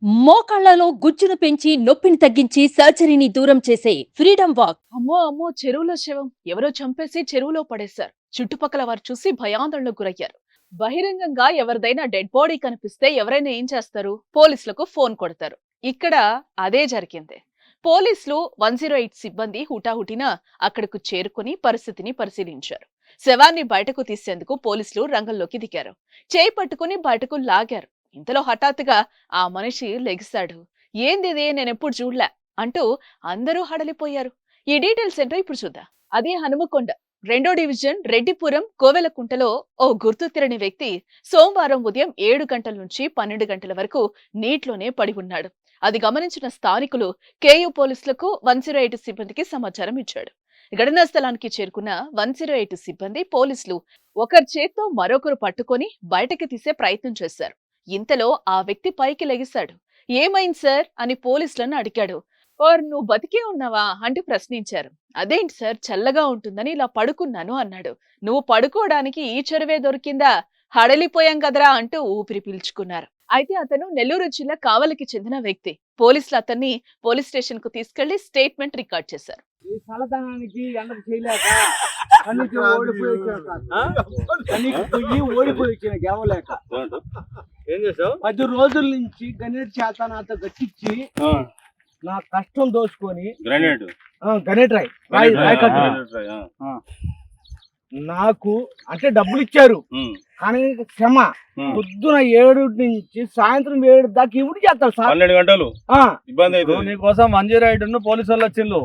మోకాళ్లలో గుజ్జును పెంచి నొప్పిని తగ్గించి సర్జరీని దూరం చేసే ఫ్రీడమ్ వాక్. అమ్మో అమ్మో, చెరువులో శవం ఎవరో చంపేసి చెరువులో పడేశారు. చుట్టుపక్కల వారు చూసి భయాందోళనకు గురయ్యారు. బహిరంగంగా ఎవరిదైనా డెడ్ బాడీ కనిపిస్తే ఎవరైనా ఏం చేస్తారు? పోలీసులకు ఫోన్ కొడతారు. ఇక్కడ అదే జరిగింది. పోలీసులు 108 సిబ్బంది హుటాహుటిన అక్కడకు చేరుకుని పరిస్థితిని పరిశీలించారు. శవాన్ని బయటకు తీసేందుకు పోలీసులు రంగంలోకి దిగారు. చేయి పట్టుకుని బయటకు లాగారు. ఇంతలో హఠాత్తుగా ఆ మనిషి లెగిశాడు. ఏందిదే, నేనెప్పుడు చూడలే అంటూ అందరూ హడలిపోయారు. ఈ డీటెయిల్స్ ఏంటో ఇప్పుడు చూద్దాం. అదే హనుమకొండ 2వ డివిజన్ రెడ్డిపురం కోవెలకుంటలో ఓ గుర్తు తెలియని వ్యక్తి సోమవారం ఉదయం 7 గంటల నుంచి 12 గంటల వరకు నీటిలోనే పడి ఉన్నాడు. అది గమనించిన స్థానికులు కేయూ పోలీసులకు 108 సిబ్బందికి సమాచారం ఇచ్చాడు. ఘటనా స్థలానికి చేరుకున్న 108 సిబ్బంది పోలీసులు ఒకరి చేత్తో మరొకరు పట్టుకొని బయటకి తీసే ప్రయత్నం చేశారు. ఇంతలో ఆ వ్యక్తి పైకి లెగిశాడు. ఏమైంది సార్ అని పోలీసులను అడిగాడు. ఓర్, నువ్వు బతికే ఉన్నావా అంటూ ప్రశ్నించారు. అదేంటి సార్, చల్లగా ఉంటుందని ఇలా పడుకున్నాను అన్నాడు. నువ్వు పడుకోవడానికి ఈ చెరువే దొరికిందా? హడలిపోయాం కదరా అంటూ ఊపిరి పీల్చుకున్నారు. అయితే అతను నెల్లూరు జిల్లా కావలికి చెందిన వ్యక్తి. పోలీసులు అతన్ని పోలీస్ స్టేషన్ కు తీసుకెళ్లి స్టేట్మెంట్ రికార్డ్ చేశారు. ఏం చేసావు? 10 రోజుల నుంచి గణేట్ చేత నాతో గట్టించి నా కష్టం దోచుకొని గణేట్ రాయ్ నాకు అంటే డబ్బులు ఇచ్చారు, కానీ క్షమ పొద్దున 7 నుంచి సాయంత్రం 7 దాకా ఇవి చేస్తారు సార్. 12 గంటలు ఇబ్బంది అవుతుంది. నీకోసం 108 పోలీసు వాళ్ళు వచ్చిండు.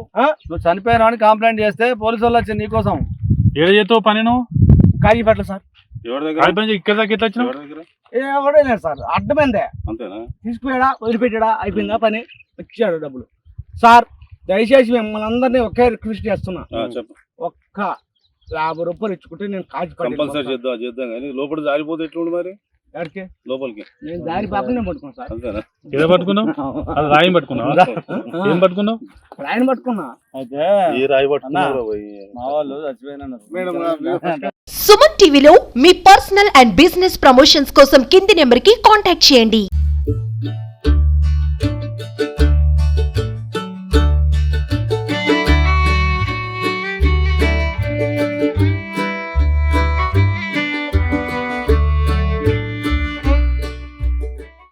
నువ్వు చనిపోయినా అని కంప్లైంట్ చేస్తే పోలీసు వాళ్ళు వచ్చింది నీకోసం. ఏడు చేస్తావు పని నువ్వు? కాజీపేటలో సార్. ఎవరి దగ్గర? ఇక్కడ దాకా ఎట్లా వచ్చినావు? ఎవడే లేదు సార్, అడ్డమైందే. అంతేనా? తీసుకుపోయాడా, వదిలిపెట్టాడా, అయిపోయిందా పని, ఇచ్చాడు డబ్బులు. సార్ దయచేసి మిమ్మల్ని అందరినీ ఒకే రిక్వెస్ట్ చేస్తున్నా, ఒక్క 50 రూపాయలు ఇచ్చుకుంటే నేను కంపల్సరీ చేద్దాం కానీ లోపల జారిపోతే ఎట్లుండి మరి? కాజీపేట లోపలికి నేను దారి పాపనే పట్టుకున్నా సార్. అంతేనా? ఏదో పట్టుకున్నావు? అది రాయం పట్టుకున్నావు? ఏం పట్టుకున్నావు? రాయని పట్టుకున్నా. అయితే ఈ రాయి పట్టుకున్నారు మా వాళ్ళు చచ్చిపోయినా. సుమన్ టీవీలో మీ పర్సనల్ అండ్ బిజినెస్ ప్రమోషన్స్ కోసం కింది నెంబర్ కి కాంటాక్ట్ చేయండి.